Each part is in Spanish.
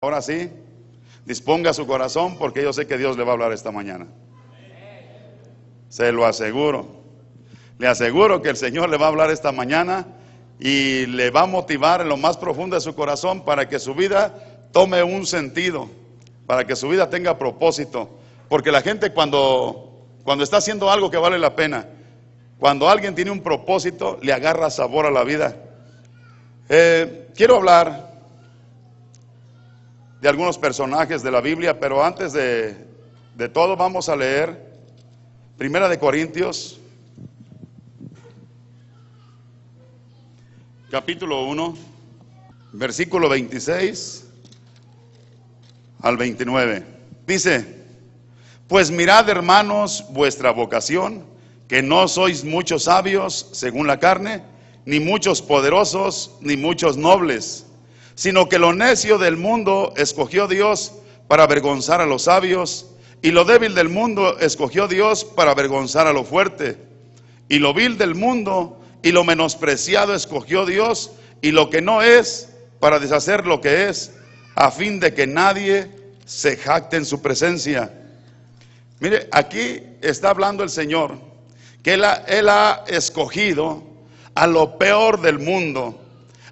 Ahora sí, disponga su corazón porque yo sé que Dios le va a hablar esta mañana. Se lo aseguro. Le aseguro que el Señor le va a hablar esta mañana y le va a motivar en lo más profundo de su corazón para que su vida tome un sentido, para que su vida tenga propósito. Porque la gente cuando está haciendo algo que vale la pena, cuando alguien tiene un propósito, le agarra sabor a la vida. Quiero hablar de algunos personajes de la Biblia, pero antes de todo vamos a leer Primera de Corintios, capítulo 1, versículo 26 al 29. Dice: pues mirad, hermanos, vuestra vocación, que no sois muchos sabios según la carne, ni muchos poderosos, ni muchos nobles, sino que lo necio del mundo escogió Dios para avergonzar a los sabios, y lo débil del mundo escogió Dios para avergonzar a lo fuerte, y lo vil del mundo y lo menospreciado escogió Dios, y lo que no es, para deshacer lo que es, a fin de que nadie se jacte en su presencia. Mire, aquí está hablando el Señor que Él ha escogido a lo peor del mundo,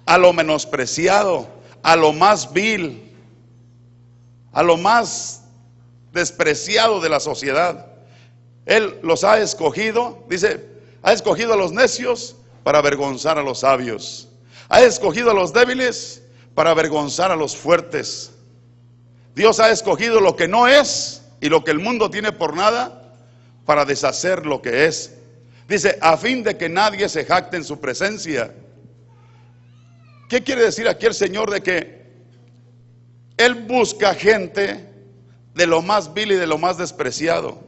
a lo menospreciado, a lo más vil, a lo más despreciado de la sociedad. Él los ha escogido, dice, ha escogido a los necios para avergonzar a los sabios, ha escogido a los débiles para avergonzar a los fuertes. Dios ha escogido lo que no es y lo que el mundo tiene por nada para deshacer lo que es. Dice, a fin de que nadie se jacte en su presencia. ¿Qué quiere decir aquí el Señor? De que Él busca gente de lo más vil y de lo más despreciado,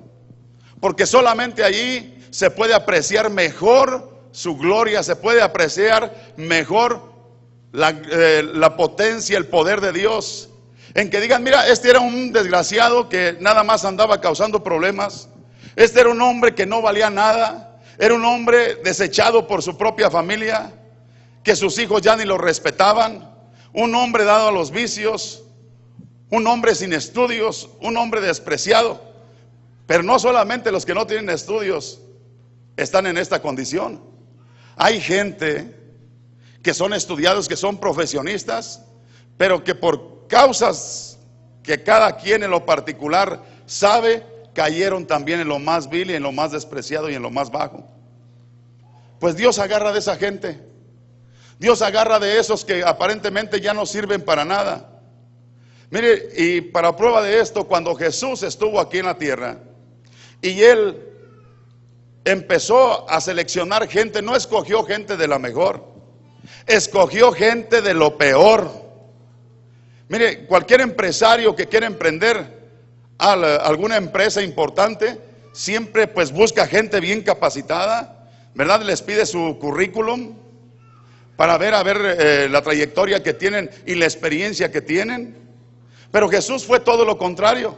porque solamente allí se puede apreciar mejor su gloria, se puede apreciar mejor la potencia, el poder de Dios. En que digan, mira, este era un desgraciado que nada más andaba causando problemas. Este era un hombre que no valía nada. Era un hombre desechado por su propia familia, que sus hijos ya ni lo respetaban. Un hombre dado a los vicios, un hombre sin estudios, un hombre despreciado. Pero no solamente los que no tienen estudios están en esta condición. Hay gente que son estudiados, que son profesionistas, pero que por causas que cada quien en lo particular sabe, cayeron también en lo más vil y en lo más despreciado y en lo más bajo. Pues Dios agarra de esa gente. Dios agarra de esos que aparentemente ya no sirven para nada. Mire, y para prueba de esto, cuando Jesús estuvo aquí en la tierra y Él empezó a seleccionar gente, no escogió gente de la mejor, escogió gente de lo peor. Mire, cualquier empresario que quiera emprender alguna empresa importante, siempre pues busca gente bien capacitada, ¿verdad? Les pide su currículum para ver la trayectoria que tienen y la experiencia que tienen. Pero Jesús fue todo lo contrario.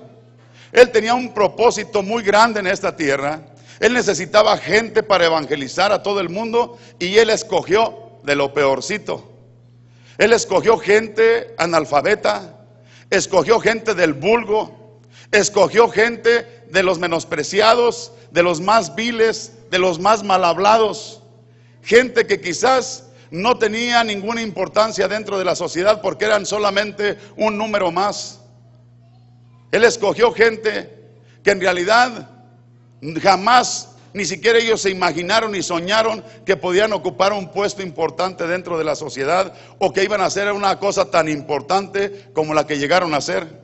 Él tenía un propósito muy grande en esta tierra. Él necesitaba gente para evangelizar a todo el mundo y Él escogió de lo peorcito. Él escogió gente analfabeta, escogió gente del vulgo, escogió gente de los menospreciados, de los más viles, de los más mal hablados, gente que quizás no tenía ninguna importancia dentro de la sociedad porque eran solamente un número más. Él escogió gente que en realidad jamás, ni siquiera ellos se imaginaron ni soñaron que podían ocupar un puesto importante dentro de la sociedad o que iban a hacer una cosa tan importante como la que llegaron a hacer.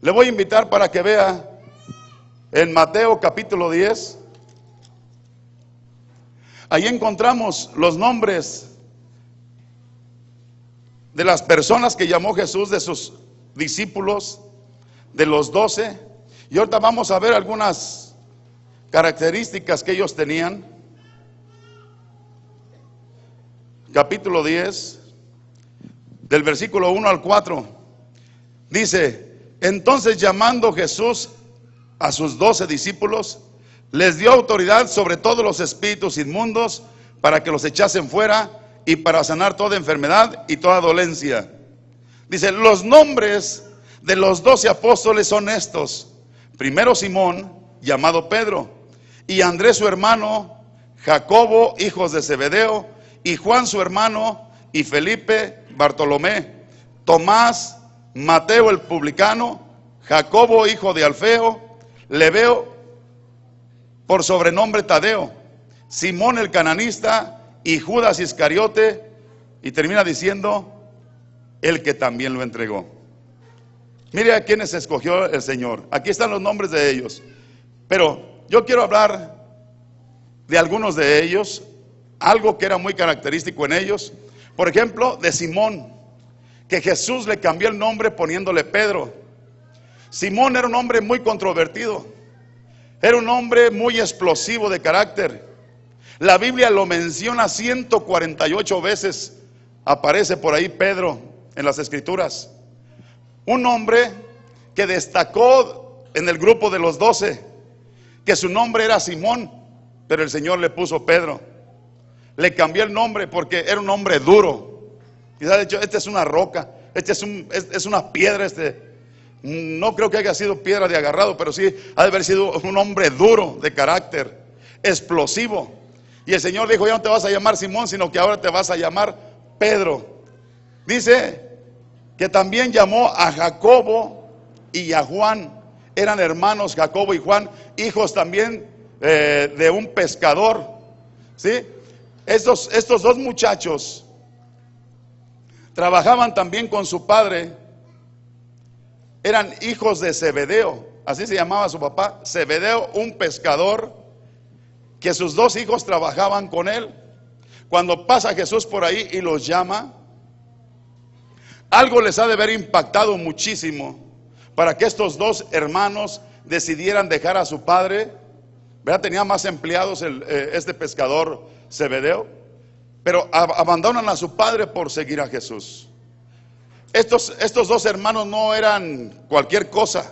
Le voy a invitar para que vea en Mateo capítulo 10. Ahí encontramos los nombres de las personas que llamó Jesús, de sus discípulos, de los 12. Y ahorita vamos a ver algunas características que ellos tenían. Capítulo 10, del versículo 1 al 4. Dice: entonces llamando Jesús a sus 12 discípulos, les dio autoridad sobre todos los espíritus inmundos para que los echasen fuera y para sanar toda enfermedad y toda dolencia. Dice, los nombres de los 12 apóstoles son estos. Primero Simón, llamado Pedro, y Andrés su hermano, Jacobo, hijos de Zebedeo, y Juan su hermano, y Felipe, Bartolomé, Tomás, Mateo el publicano, Jacobo, hijo de Alfeo, Lebeo, por sobrenombre Tadeo, Simón el cananista, y Judas Iscariote, y termina diciendo, el que también lo entregó. Mire a quienes escogió el Señor. Aquí están los nombres de ellos. Pero yo quiero hablar de algunos de ellos, algo que era muy característico en ellos. Por ejemplo, de Simón, que Jesús le cambió el nombre poniéndole Pedro. Simón era un hombre muy controvertido, era un hombre muy explosivo de carácter. La Biblia lo menciona 148 veces, aparece por ahí Pedro en las Escrituras. Un hombre que destacó en el grupo de los 12, que su nombre era Simón, pero el Señor le puso Pedro. Le cambió el nombre porque era un hombre duro. Quizás ha dicho, este es una roca, este es una piedra, no creo que haya sido piedra de agarrado, pero sí ha de haber sido un hombre duro de carácter, explosivo. Y el Señor dijo, ya no te vas a llamar Simón, sino que ahora te vas a llamar Pedro. Dice que también llamó a Jacobo y a Juan. Eran hermanos Jacobo y Juan, hijos también de un pescador. ¿Sí? Estos dos muchachos trabajaban también con su padre. Eran hijos de Zebedeo, así se llamaba su papá, Zebedeo, un pescador, que sus dos hijos trabajaban con él. Cuando pasa Jesús por ahí y los llama, algo les ha de haber impactado muchísimo para que estos dos hermanos decidieran dejar a su padre. ¿Verdad? Tenía más empleados este pescador Zebedeo, pero abandonan a su padre por seguir a Jesús. Estos dos hermanos no eran cualquier cosa.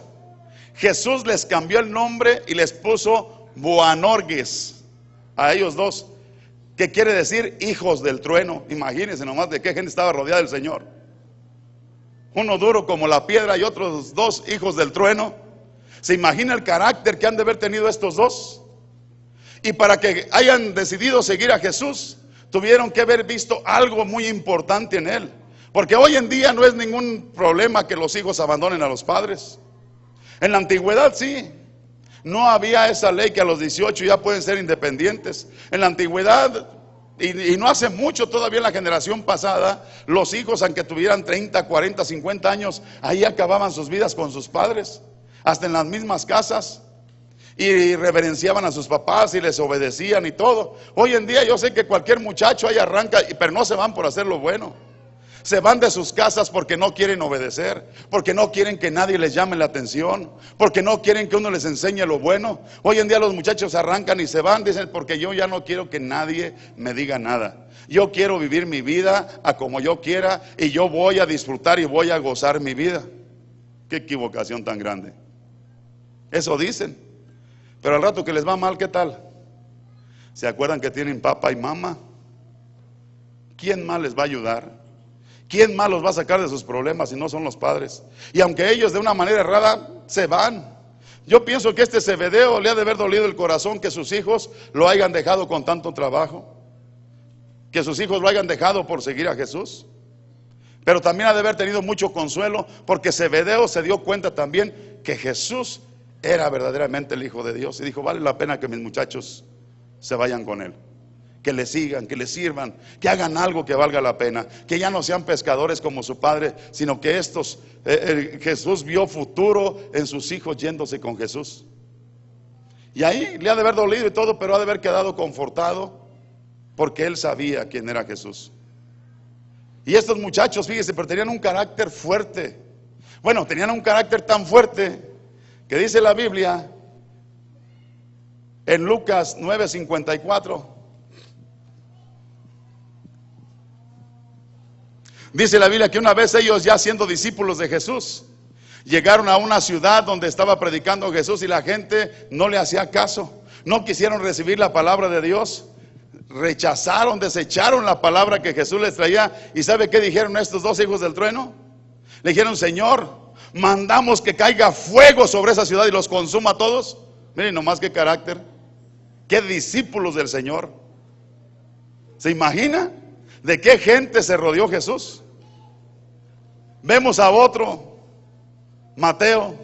Jesús les cambió el nombre y les puso Boanerges a ellos dos, que quiere decir hijos del trueno. Imagínense nomás de qué gente estaba rodeada del Señor. Uno duro como la piedra y otros dos hijos del trueno. ¿Se imagina el carácter que han de haber tenido estos dos? Y para que hayan decidido seguir a Jesús, tuvieron que haber visto algo muy importante en él. Porque hoy en día no es ningún problema que los hijos abandonen a los padres. En la antigüedad sí. No había esa ley que a los 18 ya pueden ser independientes. En la antigüedad, y no hace mucho todavía en la generación pasada, los hijos, aunque tuvieran 30, 40, 50 años, ahí acababan sus vidas con sus padres, hasta en las mismas casas. Y reverenciaban a sus papás y les obedecían y todo. Hoy en día yo sé que cualquier muchacho ahí arranca, pero no se van por hacer lo bueno. Se van de sus casas porque no quieren obedecer, porque no quieren que nadie les llame la atención, porque no quieren que uno les enseñe lo bueno. Hoy en día los muchachos arrancan y se van, dicen, porque yo ya no quiero que nadie me diga nada. Yo quiero vivir mi vida a como yo quiera y yo voy a disfrutar y voy a gozar mi vida. Qué equivocación tan grande. Eso dicen, pero al rato que les va mal, ¿qué tal? ¿Se acuerdan que tienen papá y mamá? ¿Quién más les va a ayudar? ¿Quién más los va a sacar de sus problemas si no son los padres? Y aunque ellos de una manera errada se van. Yo pienso que este Zebedeo le ha de haber dolido el corazón que sus hijos lo hayan dejado con tanto trabajo, que sus hijos lo hayan dejado por seguir a Jesús. Pero también ha de haber tenido mucho consuelo porque Zebedeo se dio cuenta también que Jesús era verdaderamente el Hijo de Dios. Y dijo, vale la pena que mis muchachos se vayan con él, que le sigan, que le sirvan, que hagan algo que valga la pena, que ya no sean pescadores como su padre, sino que Jesús vio futuro en sus hijos yéndose con Jesús. Y ahí le ha de haber dolido y todo, pero ha de haber quedado confortado porque él sabía quién era Jesús. Y estos muchachos, fíjese, pero tenían un carácter fuerte. Bueno, tenían un carácter tan fuerte que dice la Biblia en Lucas 9:54. Dice la Biblia que una vez ellos, ya siendo discípulos de Jesús, llegaron a una ciudad donde estaba predicando Jesús y la gente no le hacía caso. No quisieron recibir la palabra de Dios. Rechazaron, desecharon la palabra que Jesús les traía. ¿Y sabe qué dijeron estos dos hijos del trueno? Le dijeron, Señor, mandamos que caiga fuego sobre esa ciudad y los consuma a todos. Miren nomás qué carácter, qué discípulos del Señor. ¿Se imagina de qué gente se rodeó Jesús? Vemos a otro, Mateo.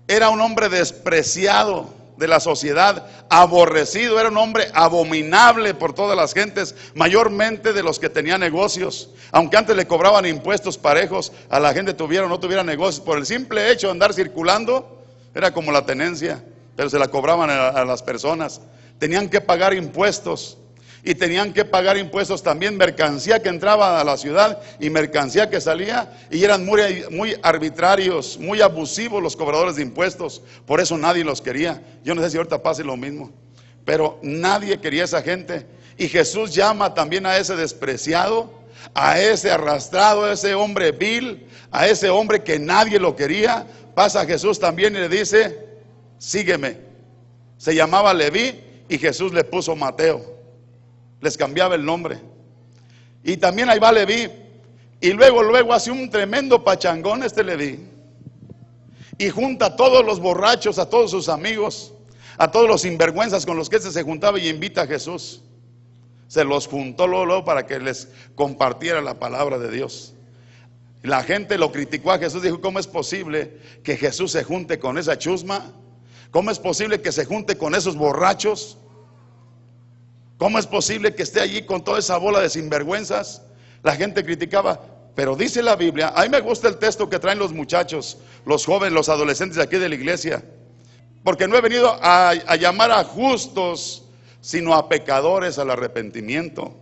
Era un hombre despreciado de la sociedad, aborrecido, era un hombre abominable por todas las gentes, mayormente de los que tenían negocios. Aunque antes le cobraban impuestos parejos a la gente, tuviera o no tuviera negocios, por el simple hecho de andar circulando, era como la tenencia, pero se la cobraban a las personas. Tenían que pagar impuestos, y tenían que pagar impuestos también, mercancía que entraba a la ciudad y mercancía que salía, y eran muy arbitrarios, muy abusivos los cobradores de impuestos. Por eso nadie los quería. Yo no sé si ahorita pase lo mismo, pero nadie quería a esa gente. Y Jesús llama también a ese despreciado, a ese arrastrado, a ese hombre vil, a ese hombre que nadie lo quería. Pasa Jesús también y le dice, sígueme. Se llamaba Leví y Jesús le puso Mateo. Les cambiaba el nombre. Y también ahí va Leví. Y luego hace un tremendo pachangón este Leví. Y junta a todos los borrachos, a todos sus amigos, a todos los sinvergüenzas con los que se juntaba, y invita a Jesús. Se los juntó luego para que les compartiera la palabra de Dios. La gente lo criticó a Jesús. Dijo, ¿cómo es posible que Jesús se junte con esa chusma? ¿Cómo es posible que se junte con esos borrachos? ¿Cómo es posible que esté allí con toda esa bola de sinvergüenzas? La gente criticaba, pero dice la Biblia, a mí me gusta el texto que traen los muchachos, los jóvenes, los adolescentes de aquí de la iglesia, porque no he venido a llamar a justos, sino a pecadores al arrepentimiento.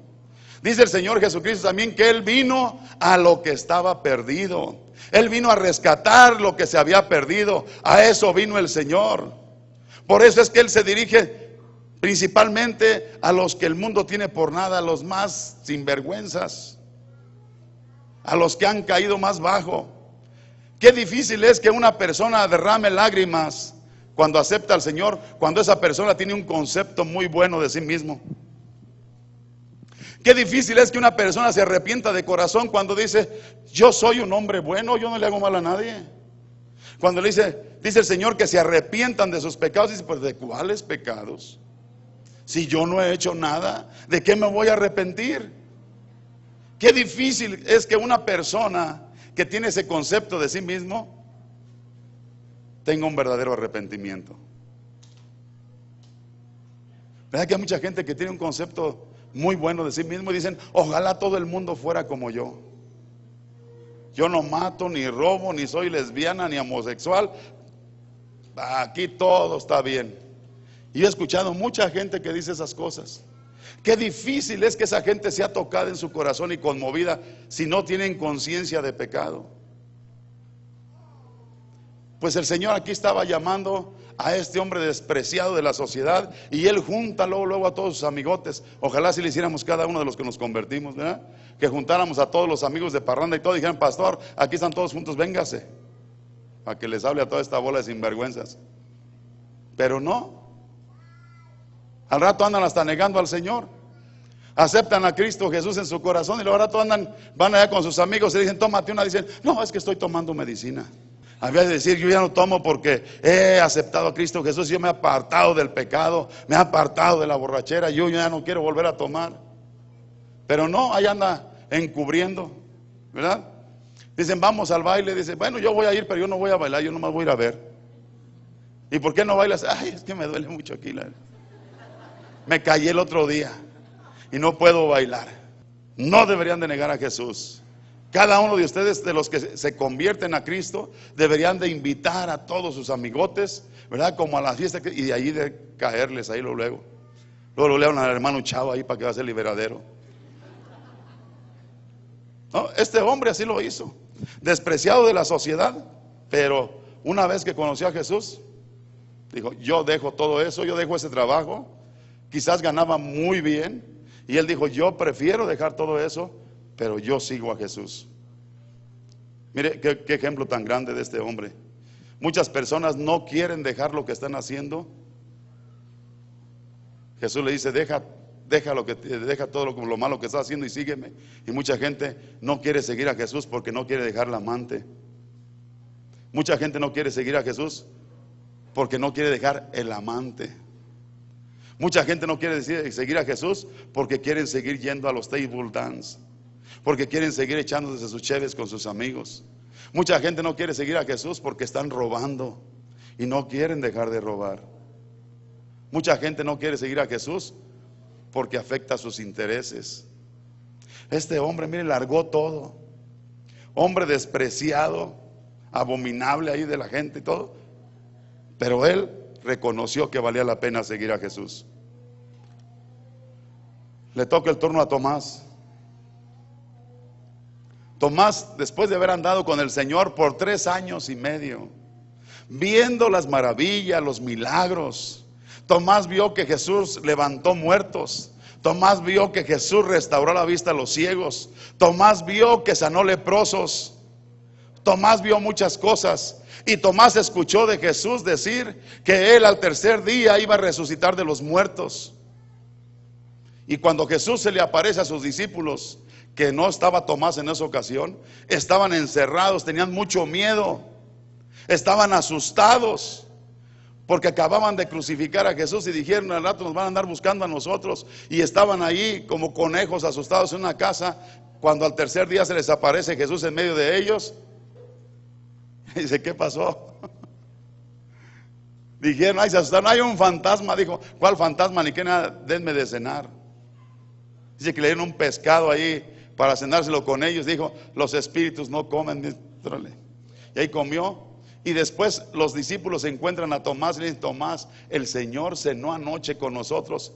Dice el Señor Jesucristo también que Él vino a lo que estaba perdido. Él vino a rescatar lo que se había perdido. A eso vino el Señor. Por eso es que Él se dirige principalmente a los que el mundo tiene por nada, a los más sinvergüenzas, a los que han caído más bajo. Qué difícil es que una persona derrame lágrimas cuando acepta al Señor, cuando esa persona tiene un concepto muy bueno de sí mismo. Qué difícil es que una persona se arrepienta de corazón cuando dice, yo soy un hombre bueno, yo no le hago mal a nadie. Cuando le dice el Señor que se arrepientan de sus pecados, dice, pues ¿de cuáles pecados? Si yo no he hecho nada, ¿de qué me voy a arrepentir? Qué difícil es que una persona que tiene ese concepto de sí mismo tenga un verdadero arrepentimiento. ¿Verdad que hay mucha gente que tiene un concepto muy bueno de sí mismo y dicen, ojalá todo el mundo fuera como yo? Yo no mato, ni robo, ni soy lesbiana, ni homosexual. Aquí todo está bien. Y he escuchado mucha gente que dice esas cosas. Qué difícil es que esa gente sea tocada en su corazón y conmovida si no tienen conciencia de pecado. Pues el Señor aquí estaba llamando a este hombre despreciado de la sociedad, y Él junta luego a todos sus amigotes. Ojalá si le hiciéramos cada uno de los que nos convertimos, ¿verdad? Que juntáramos a todos los amigos de parranda y todo, y dijeran, pastor, aquí están todos juntos, véngase, para que les hable a toda esta bola de sinvergüenzas. Pero no. Al rato andan hasta negando al Señor. Aceptan a Cristo Jesús en su corazón y luego al rato van allá con sus amigos y dicen, tómate una. Dicen, no, es que estoy tomando medicina. Había de decir, yo ya no tomo porque he aceptado a Cristo Jesús. Yo me he apartado del pecado, me he apartado de la borrachera. Yo ya no quiero volver a tomar. Pero no, ahí anda encubriendo, ¿verdad? Dicen, vamos al baile. Dicen, bueno, yo voy a ir, pero yo no voy a bailar, yo nomás voy a ir a ver. ¿Y por qué no bailas? Ay, es que me duele mucho aquí. Me caí el otro día y no puedo bailar. No deberían de negar a Jesús. Cada uno de ustedes, de los que se convierten a Cristo, deberían de invitar a todos sus amigotes, ¿verdad? Como a la fiesta, y de ahí de caerles ahí luego. Luego le hablan al hermano Chavo ahí para que va a ser liberadero. No, este hombre así lo hizo, despreciado de la sociedad, pero una vez que conoció a Jesús, dijo, yo dejo todo eso, yo dejo ese trabajo. Quizás ganaba muy bien, y él dijo, yo prefiero dejar todo eso, pero yo sigo a Jesús. Mire qué ejemplo tan grande de este hombre. Muchas personas no quieren dejar lo que están haciendo. Jesús le dice, deja deja todo lo malo que estás haciendo y sígueme. Y mucha gente no quiere seguir a Jesús porque no quiere dejar la amante. Mucha gente no quiere seguir a Jesús porque no quiere dejar el amante. Mucha gente no quiere seguir a Jesús porque quieren seguir yendo a los table dance, porque quieren seguir echándose sus cheves con sus amigos. Mucha gente no quiere seguir a Jesús porque están robando y no quieren dejar de robar. Mucha gente no quiere seguir a Jesús porque afecta sus intereses. Este hombre, mire, largó todo. Hombre despreciado, abominable ahí de la gente y todo. Pero él reconoció que valía la pena seguir a Jesús. Le toca el turno a Tomás. Tomás, después de haber andado con el Señor por 3 años y medio, viendo las maravillas, los milagros, Tomás vio que Jesús levantó muertos. Tomás vio que Jesús restauró la vista a los ciegos. Tomás vio que sanó leprosos. Tomás vio muchas cosas. Y Tomás escuchó de Jesús decir que él al tercer día iba a resucitar de los muertos. Y cuando Jesús se le aparece a sus discípulos, que no estaba Tomás en esa ocasión, estaban encerrados, tenían mucho miedo, estaban asustados, porque acababan de crucificar a Jesús y dijeron: al rato nos van a andar buscando a nosotros. Y estaban ahí como conejos asustados en una casa, cuando al tercer día se les aparece Jesús en medio de ellos. Y dice: ¿qué pasó? Dijeron: ay, se asustaron, hay un fantasma. Dijo: ¿cuál fantasma? Ni que nada, denme de cenar. Dice que le dieron un pescado ahí para cenárselo con ellos. Dijo: los espíritus no comen. Y ahí comió. Y después los discípulos encuentran a Tomás y le dicen: Tomás, el Señor cenó anoche con nosotros.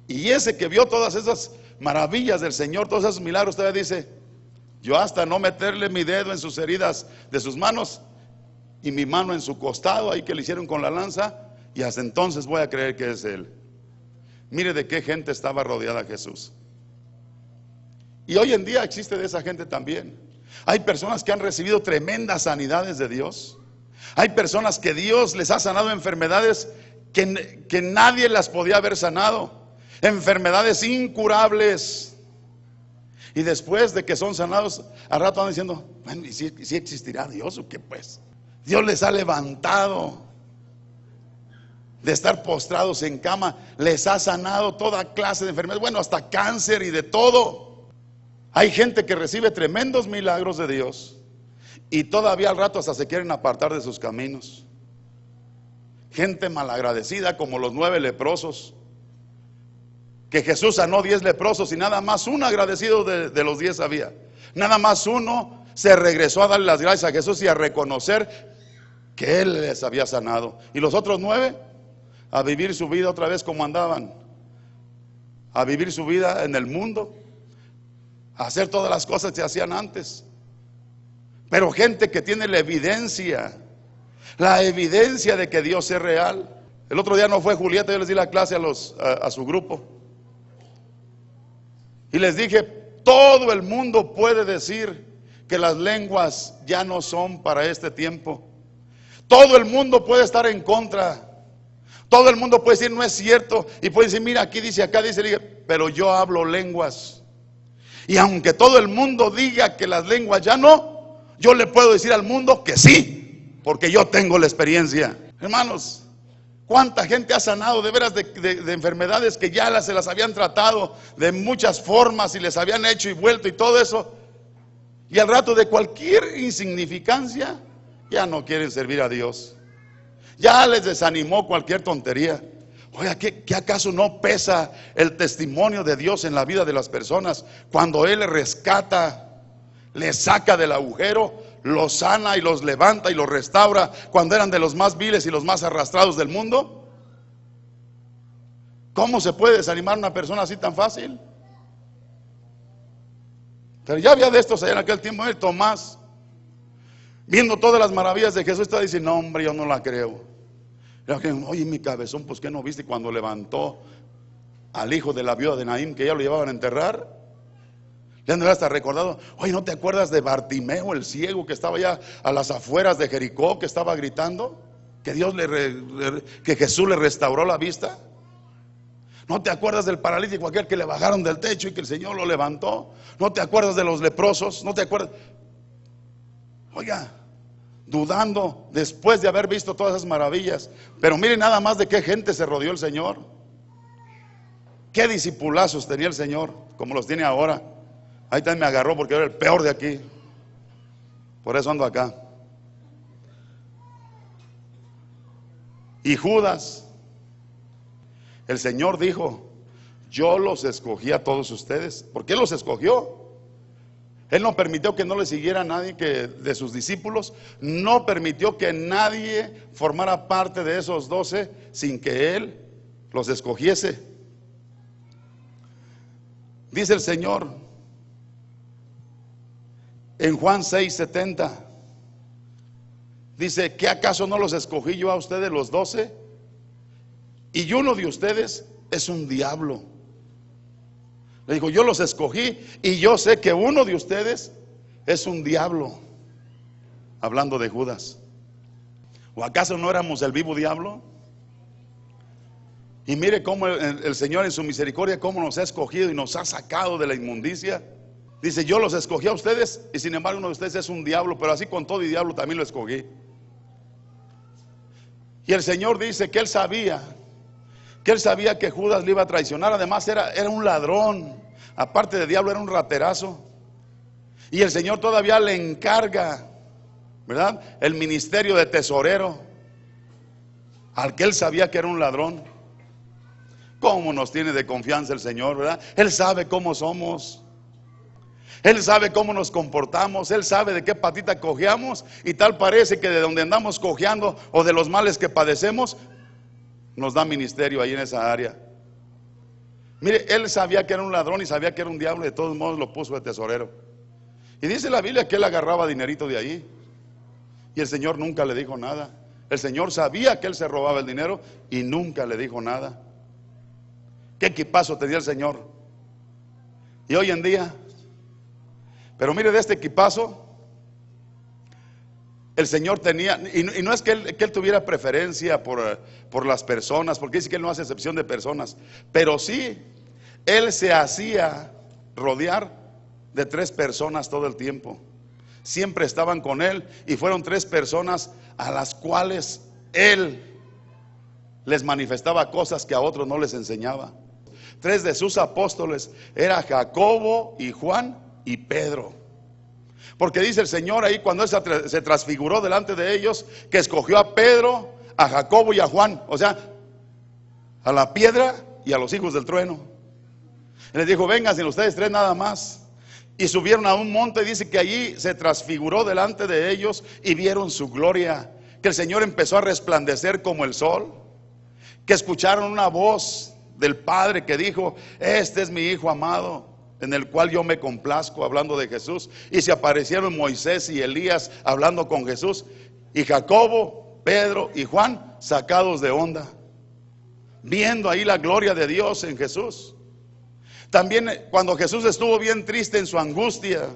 Y ese que vio todas esas maravillas del Señor, todos esos milagros, todavía dice: yo hasta no meterle mi dedo en sus heridas de sus manos y mi mano en su costado, ahí que le hicieron con la lanza, y hasta entonces voy a creer que es Él. Mire de qué gente estaba rodeada Jesús. Y hoy en día existe de esa gente también. Hay personas que han recibido tremendas sanidades de Dios. Hay personas que Dios les ha sanado enfermedades que nadie las podía haber sanado. Enfermedades incurables. Y después de que son sanados, al rato van diciendo: bueno, ¿y si existirá Dios o qué pues? Dios les ha levantado de estar postrados en cama, les ha sanado toda clase de enfermedades, bueno, hasta cáncer y de todo. Hay gente que recibe tremendos milagros de Dios y todavía al rato hasta se quieren apartar de sus caminos. Gente malagradecida como los 9 leprosos, que Jesús sanó 10 leprosos y nada más uno agradecido de los 10 había. Nada más uno se regresó a darle las gracias a Jesús y a reconocer que Él les había sanado. Y los otros 9 a vivir su vida otra vez como andaban, a vivir su vida en el mundo, a hacer todas las cosas que se hacían antes. Pero gente que tiene la evidencia de que Dios es real. El otro día no fue Julieta, yo les di la clase a su grupo y les dije: todo el mundo puede decir que las lenguas ya no son para este tiempo. Todo el mundo puede estar en contra. Todo el mundo puede decir: no es cierto. Y puede decir: mira, aquí dice, acá dice. Pero yo hablo lenguas. Y aunque todo el mundo diga que las lenguas ya no, yo le puedo decir al mundo que sí, porque yo tengo la experiencia. Hermanos, ¿cuánta gente ha sanado de veras de enfermedades que ya se las habían tratado de muchas formas y les habían hecho y vuelto y todo eso? Y al rato de cualquier insignificancia ya no quieren servir a Dios. Ya les desanimó cualquier tontería. Oiga, ¿qué acaso no pesa el testimonio de Dios en la vida de las personas cuando Él les rescata, les saca del agujero, los sana y los levanta y los restaura cuando eran de los más viles y los más arrastrados del mundo? ¿Cómo se puede desanimar una persona así tan fácil? Pero ya había de estos allá en aquel tiempo. Tomás, viendo todas las maravillas de Jesús, estaba diciendo: no, hombre, yo no la creo. Oye, mi cabezón, pues ¿qué no viste cuando levantó al hijo de la viuda de Naín, que ya lo llevaban a enterrar? Ya no hasta recordado: oye, ¿no te acuerdas de Bartimeo, el ciego, que estaba ya a las afueras de Jericó, que estaba gritando que Jesús le restauró la vista? ¿No te acuerdas del paralítico aquel que le bajaron del techo y que el Señor lo levantó? ¿No te acuerdas de los leprosos? ¿No te acuerdas? Oiga, dudando después de haber visto todas esas maravillas. Pero mire nada más de qué gente se rodeó el Señor. Qué discipulazos tenía el Señor, como los tiene ahora. Ahí también me agarró porque era el peor de aquí. Por eso ando acá. Y Judas, el Señor dijo: yo los escogí a todos ustedes. ¿Por qué los escogió? Él no permitió que no le siguiera a nadie de sus discípulos. No permitió que nadie formara parte de esos 12 sin que Él los escogiese. Dice el Señor en Juan 6:70, dice: ¿qué acaso no los escogí yo a ustedes los 12? Y uno de ustedes es un diablo. Le dijo: yo los escogí y yo sé que uno de ustedes es un diablo. Hablando de Judas. ¿O acaso no éramos el vivo diablo? Y mire cómo el Señor en su misericordia, cómo nos ha escogido y nos ha sacado de la inmundicia. Dice: yo los escogí a ustedes y sin embargo uno de ustedes es un diablo. Pero así con todo y diablo también lo escogí. Y el Señor dice que Él sabía que Judas le iba a traicionar. Además era un ladrón, aparte de diablo era un raterazo. Y el Señor todavía le encarga, ¿verdad?, el ministerio de tesorero al que Él sabía que era un ladrón. ¿Cómo nos tiene de confianza el Señor, verdad? Él sabe cómo somos. Él sabe cómo nos comportamos. Él sabe de qué patita cojeamos. Y tal parece que de donde andamos cojeando o de los males que padecemos, nos da ministerio ahí en esa área. Mire, Él sabía que era un ladrón y sabía que era un diablo. De todos modos lo puso de tesorero. Y dice la Biblia que Él agarraba dinerito de ahí. Y el Señor nunca le dijo nada. El Señor sabía que Él se robaba el dinero y nunca le dijo nada. ¿Qué equipazo tenía el Señor? Y hoy en día, pero mire, de este equipazo el Señor tenía, y no es que él tuviera preferencia por las personas, porque dice que Él no hace excepción de personas, pero sí, Él se hacía rodear de 3 personas todo el tiempo. Siempre estaban con Él y fueron 3 personas a las cuales Él les manifestaba cosas que a otros no les enseñaba. 3 de sus apóstoles era Jacobo y Juan y Pedro. Porque dice el Señor ahí cuando Él se transfiguró delante de ellos, que escogió a Pedro, a Jacobo y a Juan, o sea, a la piedra y a los hijos del trueno. Y les dijo: vengan ustedes 3 nada más. Y subieron a un monte y dice que allí se transfiguró delante de ellos y vieron su gloria, que el Señor empezó a resplandecer como el sol, que escucharon una voz del Padre que dijo: este es mi Hijo amado, en el cual yo me complazco, hablando de Jesús. Y se aparecieron Moisés y Elías hablando con Jesús, y Jacobo, Pedro y Juan sacados de onda, viendo ahí la gloria de Dios en Jesús. También cuando Jesús estuvo bien triste en su angustia,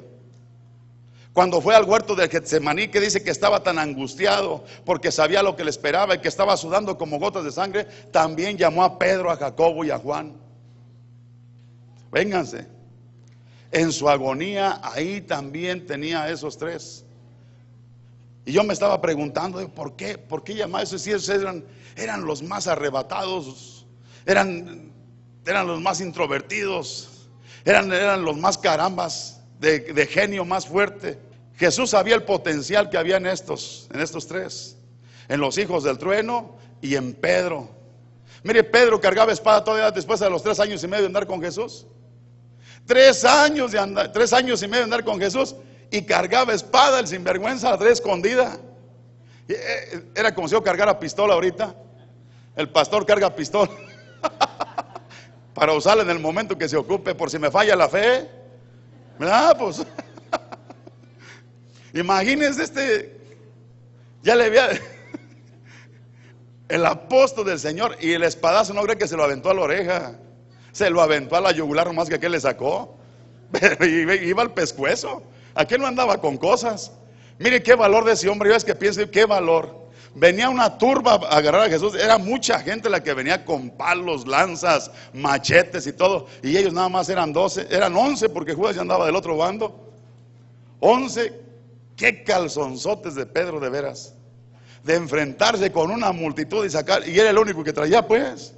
cuando fue al huerto de Getsemaní, que dice que estaba tan angustiado porque sabía lo que le esperaba y que estaba sudando como gotas de sangre, también llamó a Pedro, a Jacobo y a Juan. Vénganse. En su agonía ahí también tenía a esos 3. Y yo me estaba preguntando: ¿por qué? ¿Por qué llamar a esos? Si eran los más arrebatados, eran los más introvertidos, eran los más carambas, de genio más fuerte. Jesús sabía el potencial que había en estos 3, en los hijos del trueno y en Pedro. Mire, Pedro cargaba espada todavía después de los 3 años y medio de andar con Jesús. 3 años y medio de andar con Jesús y cargaba espada, el sinvergüenza, la traía escondida. Era como si yo cargara pistola ahorita. El pastor carga pistola para usarla en el momento que se ocupe, por si me falla la fe, ¿verdad? Pues imagínense ya le había el apóstol del Señor, y el espadazo no cree que se lo aventó a la oreja, se lo aventó a la yugular, nomás que aquel le sacó, pero iba al pescuezo. Aquel no andaba con cosas. Mire qué valor de ese hombre. Yo es que pienso: qué valor, Venía una turba a agarrar a Jesús. Era mucha gente la que venía con palos, lanzas, machetes y todo. Y ellos nada más eran 12, eran 11 porque Judas ya andaba del otro bando. 11, qué calzonzotes de Pedro de veras. De enfrentarse con una multitud y sacar. Y era el único que traía, pues.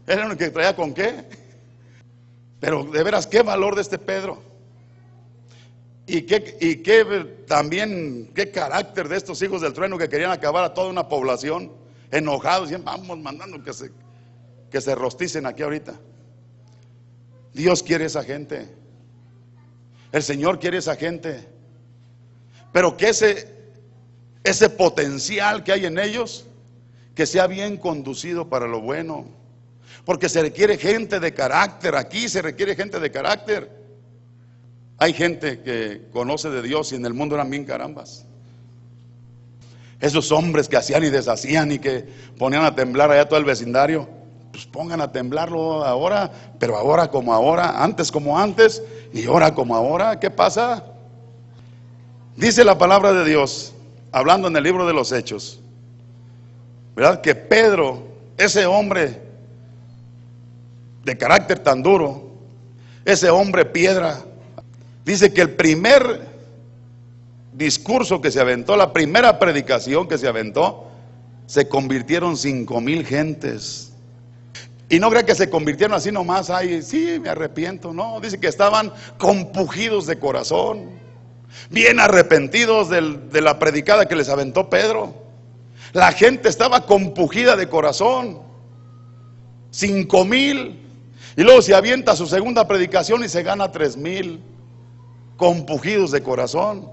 Era el único que traía con qué. Pero de veras, qué valor de este Pedro. Y qué también, qué carácter de estos hijos del trueno que querían acabar a toda una población, enojados, y vamos mandando que se rosticen aquí ahorita. Dios quiere esa gente, el Señor quiere esa gente, pero que ese potencial que hay en ellos, que sea bien conducido para lo bueno, porque se requiere gente de carácter, aquí se requiere gente de carácter. Hay gente que conoce de Dios y en el mundo eran bien carambas. Esos hombres que hacían y deshacían y que ponían a temblar allá todo el vecindario, pues pongan a temblarlo ahora, pero ahora como ahora, antes como antes y ahora como ahora. ¿Qué pasa? Dice la palabra de Dios, hablando en el libro de los Hechos, ¿verdad? Que Pedro, ese hombre de carácter tan duro, ese hombre piedra, dice que el primer discurso que se aventó, la primera predicación que se aventó, se convirtieron 5,000 gentes. Y no crea que se convirtieron así nomás, ay, sí, me arrepiento. No, dice que estaban compungidos de corazón, bien arrepentidos de la predicada que les aventó Pedro. La gente estaba compungida de corazón. 5,000. Y luego se avienta su segunda predicación y se gana 3,000. Compungidos de corazón.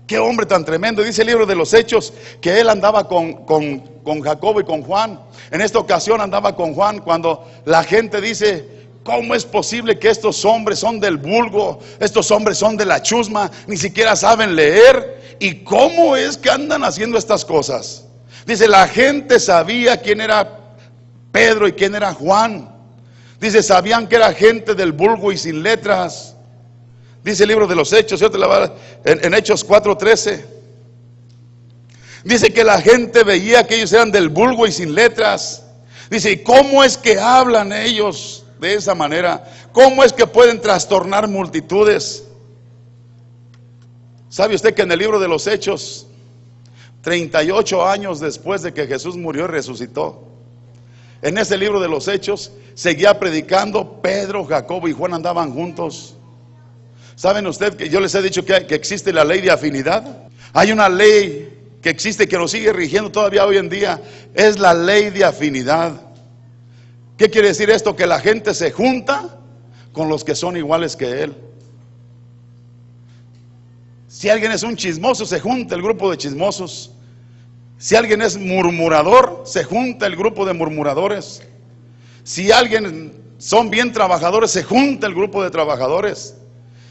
Qué hombre tan tremendo. Dice el libro de los Hechos que él andaba con Jacobo y con Juan. En esta ocasión andaba con Juan cuando la gente dice: ¿cómo es posible que estos hombres son del vulgo? Estos hombres son de la chusma, ni siquiera saben leer. ¿Y cómo es que andan haciendo estas cosas? Dice, la gente sabía quién era Pedro y quién era Juan. Dice, sabían que era gente del vulgo y sin letras. Dice el libro de los Hechos, en Hechos 4:13. Dice que la gente veía que ellos eran del vulgo y sin letras. Dice, ¿y cómo es que hablan ellos de esa manera? ¿Cómo es que pueden trastornar multitudes? ¿Sabe usted que en el libro de los Hechos, 38 años después de que Jesús murió y resucitó, en ese libro de los Hechos seguía predicando? Pedro, Jacobo y Juan andaban juntos. ¿Saben usted que yo les he dicho que existe la ley de afinidad? Hay una ley que existe, que nos sigue rigiendo todavía hoy en día. Es la ley de afinidad. ¿Qué quiere decir esto? Que la gente se junta con los que son iguales que él. Si alguien es un chismoso, se junta el grupo de chismosos. Si alguien es murmurador, se junta el grupo de murmuradores. Si alguien son bien trabajadores, se junta el grupo de trabajadores.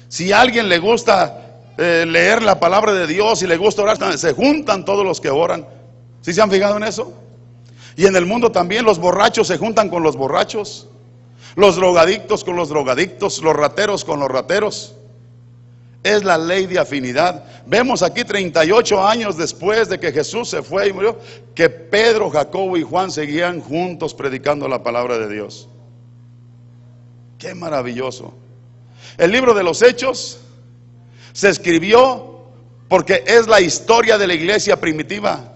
Si a alguien le gusta leer la palabra de Dios y le gusta orar, se juntan todos los que oran. ¿Sí se han fijado en eso? Y en el mundo también los borrachos se juntan con los borrachos, los drogadictos con los drogadictos, los rateros con los rateros. Es la ley de afinidad. Vemos aquí 38 años después de que Jesús se fue y murió, que Pedro, Jacobo y Juan seguían juntos predicando la palabra de Dios. Qué maravilloso. El libro de los Hechos se escribió porque es la historia de la iglesia primitiva.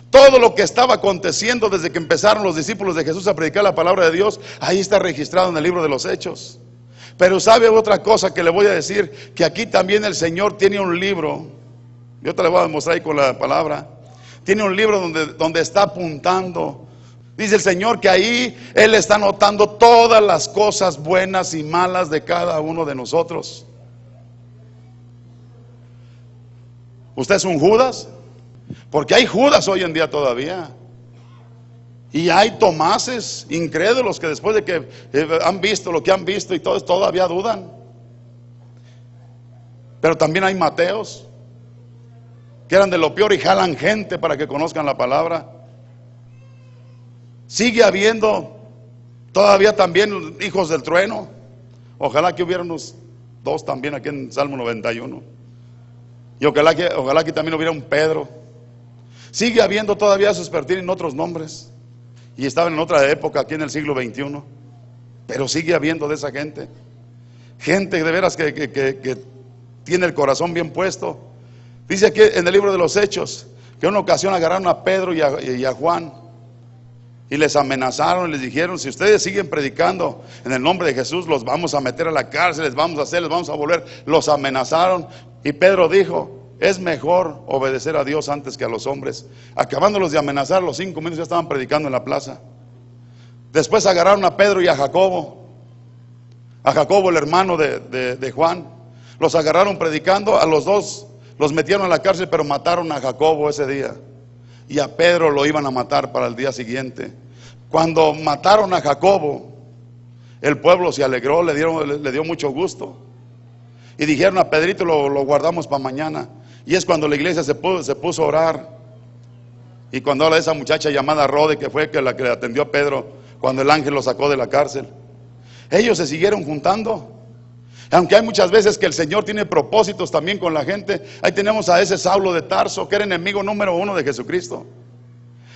Todo lo que estaba aconteciendo desde que empezaron los discípulos de Jesús a predicar la palabra de Dios, ahí está registrado en el libro de los Hechos. Pero sabe otra cosa que le voy a decir, que aquí también el Señor tiene un libro. Yo te lo voy a demostrar ahí con la palabra. Tiene un libro donde está apuntando. Dice el Señor que ahí Él está anotando todas las cosas buenas y malas de cada uno de nosotros. ¿Usted es un Judas? Porque hay Judas hoy en día todavía. Y hay Tomases incrédulos que después de que han visto lo que han visto y todos todavía dudan. Pero también hay Mateos que eran de lo peor y jalan gente para que conozcan la palabra. Sigue habiendo todavía también hijos del trueno. Ojalá que hubiera unos 2 también aquí en Salmo 91. Y ojalá que también hubiera un Pedro. Sigue habiendo todavía esos, pero tienen otros nombres. Y estaban en otra época, aquí en el siglo XXI. Pero sigue habiendo de esa gente. Gente de veras que tiene el corazón bien puesto. Dice aquí en el libro de los Hechos, que en una ocasión agarraron a Pedro y a Juan. Y les amenazaron y les dijeron: si ustedes siguen predicando en el nombre de Jesús, los vamos a meter a la cárcel, les vamos a volver. Los amenazaron. Y Pedro dijo: es mejor obedecer a Dios antes que a los hombres. Acabándolos de amenazar, los 5 minutos ya estaban predicando en la plaza. Después agarraron a Pedro y a Jacobo, el hermano de Juan. Los agarraron predicando, a los dos los metieron a la cárcel, pero mataron a Jacobo ese día. Y a Pedro lo iban a matar para el día siguiente. Cuando mataron a Jacobo, el pueblo se alegró, le dio mucho gusto. Y dijeron: a Pedrito lo guardamos para mañana. Y es cuando la iglesia se puso a orar. Y cuando habla de esa muchacha llamada Rode, que fue la que le atendió a Pedro cuando el ángel lo sacó de la cárcel, ellos se siguieron juntando. Aunque hay muchas veces que el Señor tiene propósitos también con la gente. Ahí tenemos a ese Saulo de Tarso, que era enemigo número 1 de Jesucristo.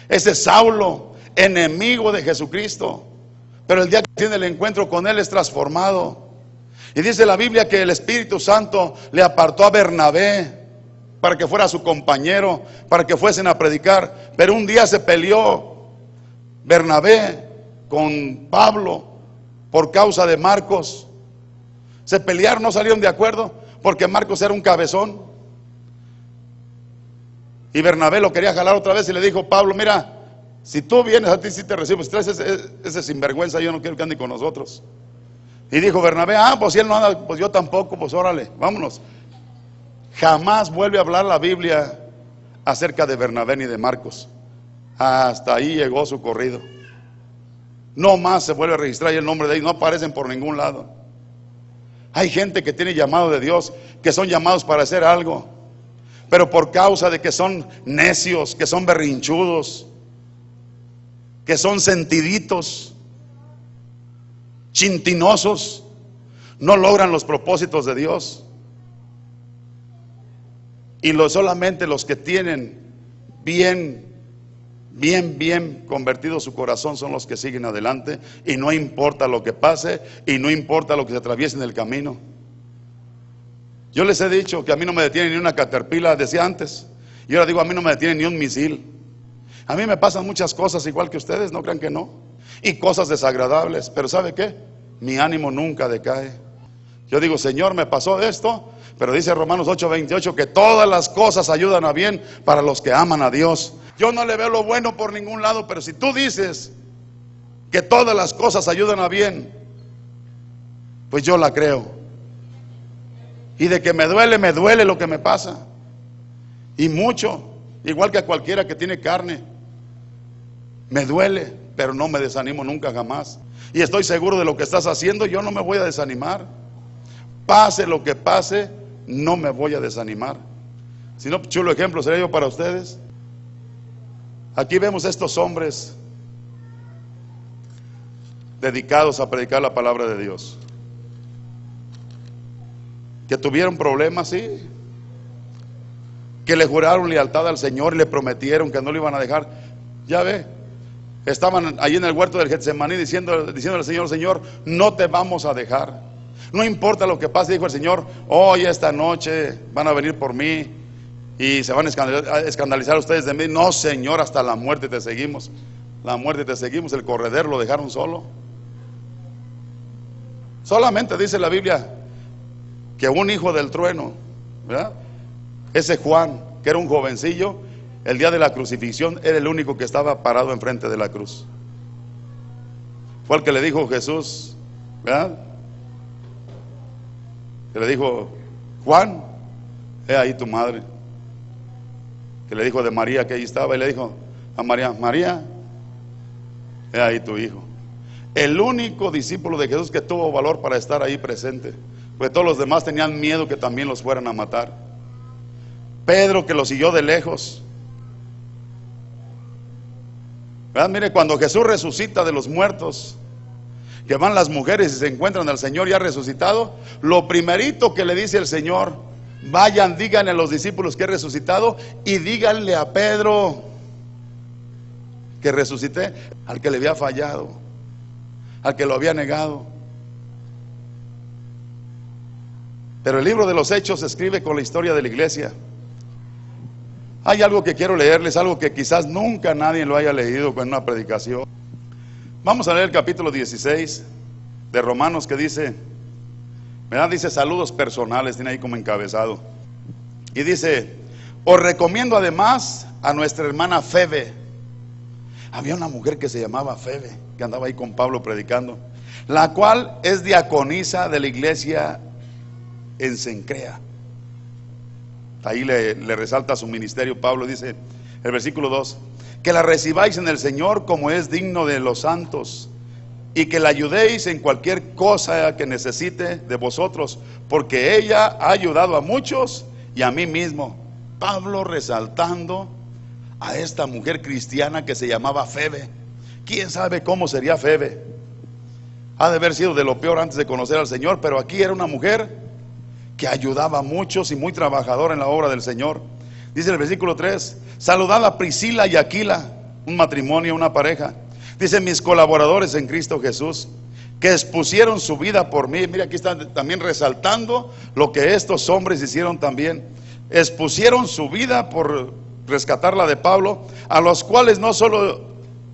Ese Saulo, enemigo de Jesucristo, pero el día que tiene el encuentro con Él es transformado. Y dice la Biblia que el Espíritu Santo le apartó a Bernabé para que fuera su compañero, para que fuesen a predicar. Pero un día se peleó Bernabé con Pablo por causa de Marcos. Se pelearon, no salieron de acuerdo, porque Marcos era un cabezón. Y Bernabé lo quería jalar otra vez y le dijo: Pablo, mira, si tú vienes, a ti sí te recibo. Si traes ese sinvergüenza, yo no quiero que ande con nosotros. Y dijo Bernabé: pues si él no anda, pues yo tampoco, pues órale, vámonos. Jamás vuelve a hablar la Biblia acerca de Bernabé ni de Marcos. Hasta ahí llegó su corrido. No más se vuelve a registrar el nombre de ellos, no aparecen por ningún lado. Hay gente que tiene llamado de Dios, que son llamados para hacer algo, pero por causa de que son necios, que son berrinchudos, que son sentiditos, chintinosos, no logran los propósitos de Dios. Y solamente los que tienen bien convertido su corazón son los que siguen adelante, y no importa lo que pase, y no importa lo que se atraviese en el camino. Yo les he dicho que a mí no me detiene ni una caterpillar, decía antes, y ahora digo: a mí no me detiene ni un misil. A mí me pasan muchas cosas igual que ustedes, no crean que no, y cosas desagradables, pero ¿sabe qué? Mi ánimo nunca decae. Yo digo: Señor, me pasó esto, pero dice Romanos 8:28 que todas las cosas ayudan a bien para los que aman a Dios. Yo no le veo lo bueno por ningún lado, pero si tú dices que todas las cosas ayudan a bien, pues yo la creo. Y de que me duele lo que me pasa. Y mucho, igual que a cualquiera que tiene carne. Me duele, pero no me desanimo nunca, jamás. Y estoy seguro de lo que estás haciendo, yo no me voy a desanimar. Pase lo que pase, no me voy a desanimar. Si no, chulo ejemplo sería yo para ustedes. Aquí vemos a estos hombres dedicados a predicar la palabra de Dios, que tuvieron problemas, sí, que le juraron lealtad al Señor, le prometieron que no lo iban a dejar. Ya ve, estaban allí en el huerto del Getsemaní diciéndole al Señor: Señor, no te vamos a dejar. No importa lo que pase, dijo el Señor, hoy esta noche van a venir por mí y se van a escandalizar ustedes de mí. No, Señor, hasta la muerte te seguimos. La muerte te seguimos. El corredor lo dejaron solo. Solamente dice la Biblia que un hijo del trueno, ¿verdad? Ese Juan, que era un jovencillo, el día de la crucifixión era el único que estaba parado enfrente de la cruz. Fue el que le dijo Jesús, ¿verdad? Que le dijo: Juan, he ahí tu madre. Que le dijo de María, que ahí estaba, y le dijo a María: María, he ahí tu hijo. El único discípulo de Jesús que tuvo valor para estar ahí presente, porque todos los demás tenían miedo que también los fueran a matar. Pedro, que lo siguió de lejos, ¿verdad? Mire, cuando Jesús resucita de los muertos, que van las mujeres y se encuentran al Señor ya resucitado, lo primerito que le dice el Señor: vayan, díganle a los discípulos que he resucitado, y díganle a Pedro que resucité al que le había fallado, al que lo había negado. Pero el libro de los Hechos se escribe con la historia de la iglesia. Hay algo que quiero leerles, algo que quizás nunca nadie lo haya leído en una predicación. Vamos a leer el capítulo 16 de Romanos, que dice, ¿verdad? Dice saludos personales, tiene ahí como encabezado. Y dice, os recomiendo además a nuestra hermana Febe. Había una mujer que se llamaba Febe, que andaba ahí con Pablo predicando, la cual es diaconisa de la iglesia en Cencrea. Ahí le resalta su ministerio. Pablo dice, el versículo 2, que la recibáis en el Señor como es digno de los santos, y que la ayudéis en cualquier cosa que necesite de vosotros, porque ella ha ayudado a muchos y a mí mismo. Pablo resaltando a esta mujer cristiana que se llamaba Febe. ¿Quién sabe cómo sería Febe? Ha de haber sido de lo peor antes de conocer al Señor, pero aquí era una mujer que ayudaba a muchos y muy trabajadora en la obra del Señor. Dice el versículo 3, saludad a Priscila y Aquila, un matrimonio, una pareja. Dice, mis colaboradores en Cristo Jesús, que expusieron su vida por mí. Mira, aquí están también resaltando lo que estos hombres hicieron también. Expusieron su vida por rescatarla de Pablo, a los cuales no solo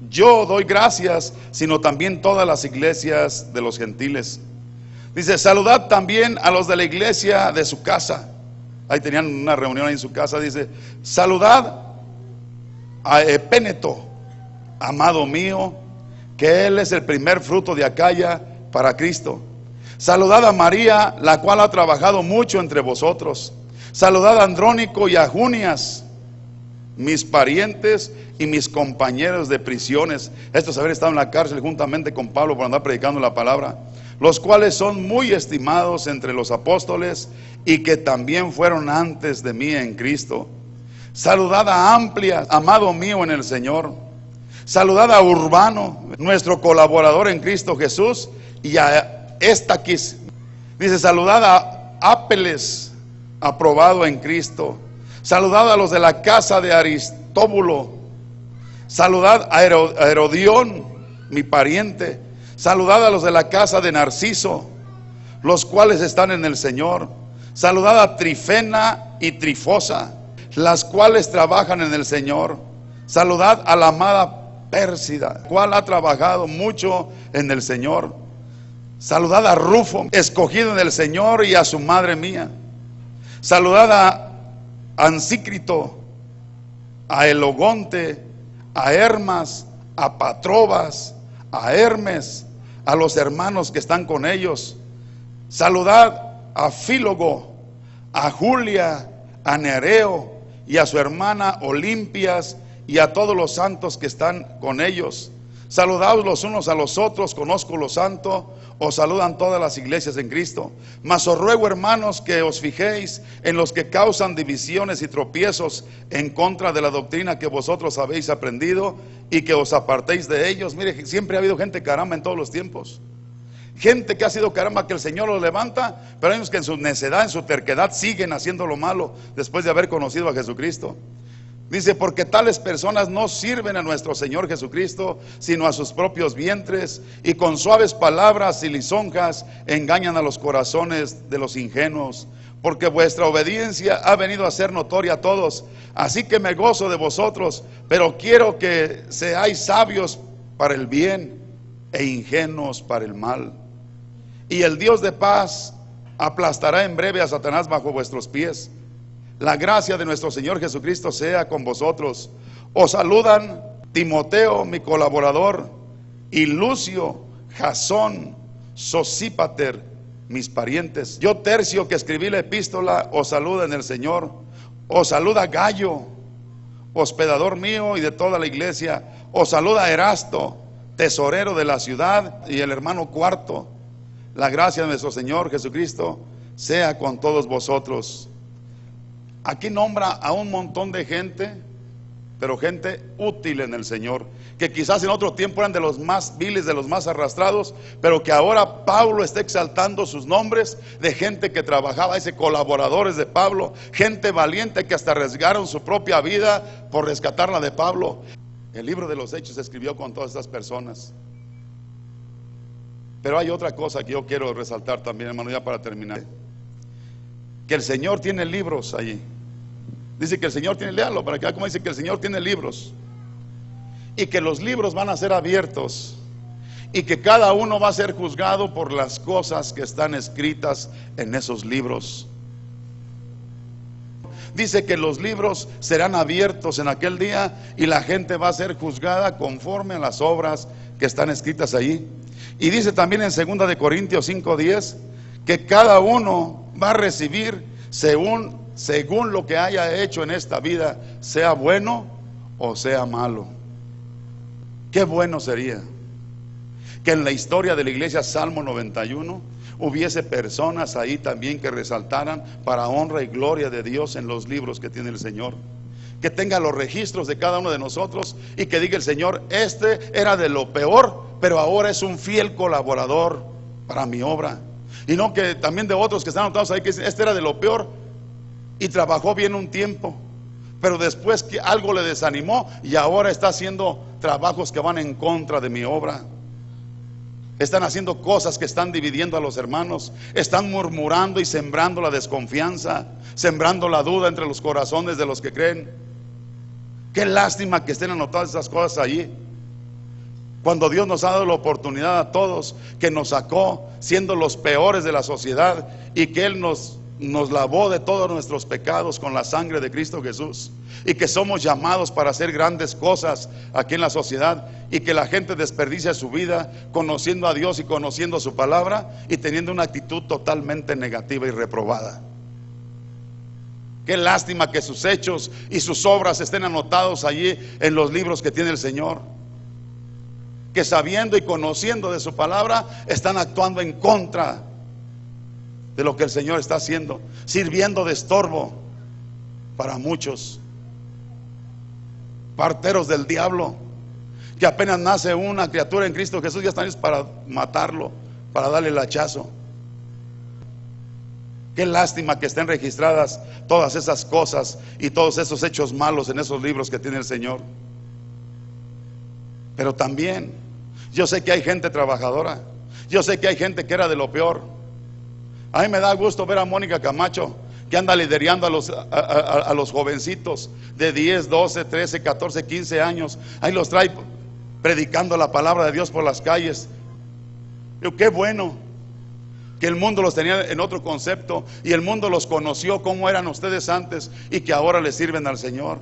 yo doy gracias, sino también todas las iglesias de los gentiles. Dice, saludad también a los de la iglesia de su casa. Ahí tenían una reunión ahí en su casa. Dice, saludad a Epéneto, amado mío, que él es el primer fruto de Acaya para Cristo. Saludad a María, la cual ha trabajado mucho entre vosotros. Saludad a Andrónico y a Junias, mis parientes y mis compañeros de prisiones. Estos haber estado en la cárcel juntamente con Pablo por andar predicando la palabra, los cuales son muy estimados entre los apóstoles y que también fueron antes de mí en Cristo. Saludad a Amplia, amado mío en el Señor. Saludad a Urbano, nuestro colaborador en Cristo Jesús, y a Estaquis. Dice, saludad a Apeles, aprobado en Cristo. Saludad a los de la casa de Aristóbulo. Saludad a Herodión, mi pariente. Saludad a los de la casa de Narciso, los cuales están en el Señor. Saludad a Trifena y Trifosa, las cuales trabajan en el Señor. Saludad a la amada Pérsida, cual ha trabajado mucho en el Señor. Saludad a Rufo, escogido en el Señor, y a su madre mía. Saludad a Ansícrito, a Elogonte, a Hermas, a Patrobas, a Hermes, a los hermanos que están con ellos. Saludad a Fílogo, a Julia, a Nereo y a su hermana Olimpias, y a todos los santos que están con ellos. Saludaos los unos a los otros, conozco lo santo. Os saludan todas las iglesias en Cristo. Mas os ruego, hermanos, que os fijéis en los que causan divisiones y tropiezos en contra de la doctrina que vosotros habéis aprendido, y que os apartéis de ellos. Mire, siempre ha habido gente caramba en todos los tiempos. Gente que ha sido caramba, que el Señor los levanta, pero hay unos que en su necedad, en su terquedad, siguen haciendo lo malo después de haber conocido a Jesucristo. Dice, porque tales personas no sirven a nuestro Señor Jesucristo, sino a sus propios vientres, y con suaves palabras y lisonjas engañan a los corazones de los ingenuos. Porque vuestra obediencia ha venido a ser notoria a todos, así que me gozo de vosotros, pero quiero que seáis sabios para el bien e ingenuos para el mal. Y el Dios de paz aplastará en breve a Satanás bajo vuestros pies. La gracia de nuestro Señor Jesucristo sea con vosotros. Os saludan Timoteo, mi colaborador, y Lucio, Jasón, Sosípater, mis parientes. Yo, Tercio, que escribí la epístola, os saluda en el Señor. Os saluda Gallo, hospedador mío y de toda la iglesia. Os saluda Erasto, tesorero de la ciudad, y el hermano Cuarto. La gracia de nuestro Señor Jesucristo sea con todos vosotros. Aquí nombra a un montón de gente, pero gente útil en el Señor, que quizás en otro tiempo eran de los más viles, de los más arrastrados, pero que ahora Pablo está exaltando sus nombres, de gente que trabajaba, ese colaboradores de Pablo, gente valiente que hasta arriesgaron su propia vida por rescatarla de Pablo. El libro de los Hechos se escribió con todas estas personas. Pero hay otra cosa que yo quiero resaltar también, hermano, ya para terminar. Que el Señor tiene libros allí. Dice que el Señor tiene, léalo para que vean cómo dice que el Señor tiene libros. Y que los libros van a ser abiertos. Y que cada uno va a ser juzgado por las cosas que están escritas en esos libros. Dice que los libros serán abiertos en aquel día y la gente va a ser juzgada conforme a las obras que están escritas allí. Y dice también en 2 de Corintios 5:10 que cada uno va a recibir según lo que haya hecho en esta vida, sea bueno o sea malo. Qué bueno sería que en la historia de la iglesia Salmo 91 hubiese personas ahí también que resaltaran para honra y gloria de Dios en los libros que tiene el Señor. Que tenga los registros de cada uno de nosotros y que diga el Señor, este era de lo peor, pero ahora es un fiel colaborador para mi obra. Y no que también de otros que están anotados ahí que dicen, este era de lo peor y trabajó bien un tiempo, pero después que algo le desanimó y ahora está haciendo trabajos que van en contra de mi obra. Están haciendo cosas que están dividiendo a los hermanos. Están murmurando y sembrando la desconfianza, sembrando la duda entre los corazones de los que creen. Qué lástima que estén anotadas esas cosas allí, cuando Dios nos ha dado la oportunidad a todos, que nos sacó siendo los peores de la sociedad y que Él nos lavó de todos nuestros pecados con la sangre de Cristo Jesús, y que somos llamados para hacer grandes cosas aquí en la sociedad, y que la gente desperdicia su vida conociendo a Dios y conociendo su palabra y teniendo una actitud totalmente negativa y reprobada. Qué lástima que sus hechos y sus obras estén anotados allí en los libros que tiene el Señor, que sabiendo y conociendo de su palabra están actuando en contra de lo que el Señor está haciendo, sirviendo de estorbo para muchos, parteros del diablo, que apenas nace una criatura en Cristo Jesús ya están listos para matarlo, para darle el hachazo. Qué lástima que estén registradas todas esas cosas y todos esos hechos malos en esos libros que tiene el Señor. Pero también yo sé que hay gente trabajadora, yo sé que hay gente que era de lo peor. A mí me da gusto ver a Mónica Camacho, que anda liderando a los jovencitos de 10, 12, 13, 14, 15 años. Ahí los trae predicando la palabra de Dios por las calles. Yo, qué bueno que el mundo los tenía en otro concepto y el mundo los conoció como eran ustedes antes y que ahora les sirven al Señor.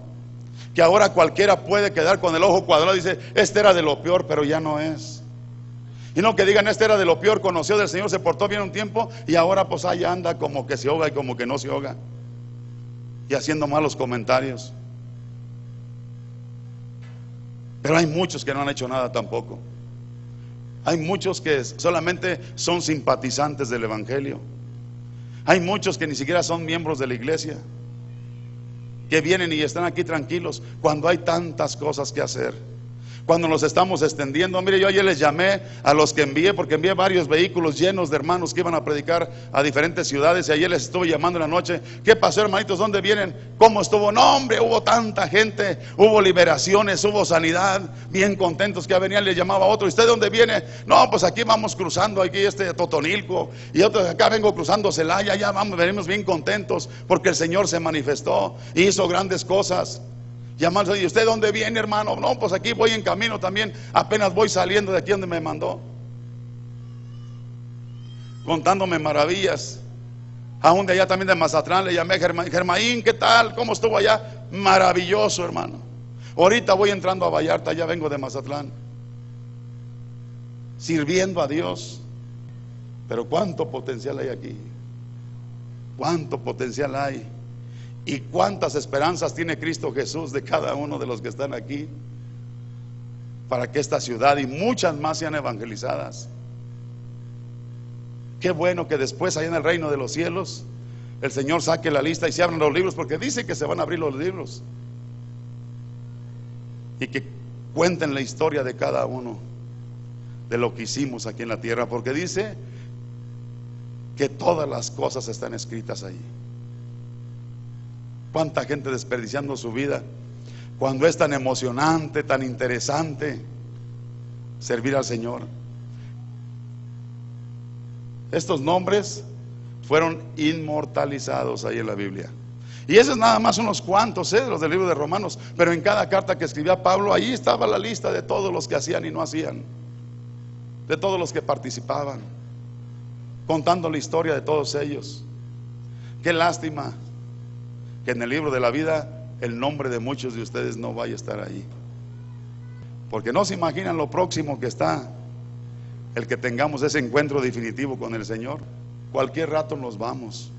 Que ahora cualquiera puede quedar con el ojo cuadrado y dice, este era de lo peor, pero ya no es. Y no que digan, este era de lo peor, conoció del Señor, se portó bien un tiempo y ahora pues allá anda como que se ahoga y como que no se ahoga, y haciendo malos comentarios. Pero hay muchos que no han hecho nada tampoco. Hay muchos que solamente son simpatizantes del Evangelio. Hay muchos que ni siquiera son miembros de la iglesia, que vienen y están aquí tranquilos cuando hay tantas cosas que hacer, cuando nos estamos extendiendo. Mire, yo ayer les llamé a los que envié, porque envié varios vehículos llenos de hermanos que iban a predicar a diferentes ciudades, y ayer les estuve llamando en la noche. ¿Qué pasó, hermanitos? ¿Dónde vienen? ¿Cómo estuvo? No, hombre, hubo tanta gente, hubo liberaciones, hubo sanidad, bien contentos que venían. Les llamaba a otro, ¿y usted dónde viene? No, pues aquí vamos cruzando, aquí Totonilco, y otros acá vengo cruzando Celaya, ya vamos, venimos bien contentos, porque el Señor se manifestó y hizo grandes cosas. Llamándose, ¿y usted dónde viene, hermano? No, pues aquí voy en camino también, apenas voy saliendo de aquí donde me mandó, contándome maravillas. Aún de allá también de Mazatlán le llamé, Germaín, ¿qué tal? ¿Cómo estuvo allá? Maravilloso, hermano. Ahorita voy entrando a Vallarta, ya vengo de Mazatlán, sirviendo a Dios. Pero cuánto potencial hay aquí, cuánto potencial hay. Y cuántas esperanzas tiene Cristo Jesús de cada uno de los que están aquí, para que esta ciudad y muchas más sean evangelizadas. Qué bueno que después allá en el reino de los cielos el Señor saque la lista y se abran los libros, porque dice que se van a abrir los libros, y que cuenten la historia de cada uno de lo que hicimos aquí en la tierra, porque dice que todas las cosas están escritas ahí. Cuánta gente desperdiciando su vida, cuando es tan emocionante, tan interesante servir al Señor. Estos nombres fueron inmortalizados ahí en la Biblia. Y esos nada más unos cuantos, los del libro de Romanos. Pero en cada carta que escribía Pablo, ahí estaba la lista de todos los que hacían y no hacían, de todos los que participaban, contando la historia de todos ellos. Qué lástima que en el libro de la vida el nombre de muchos de ustedes no vaya a estar ahí, porque no se imaginan lo próximo que está el que tengamos ese encuentro definitivo con el Señor. Cualquier rato nos vamos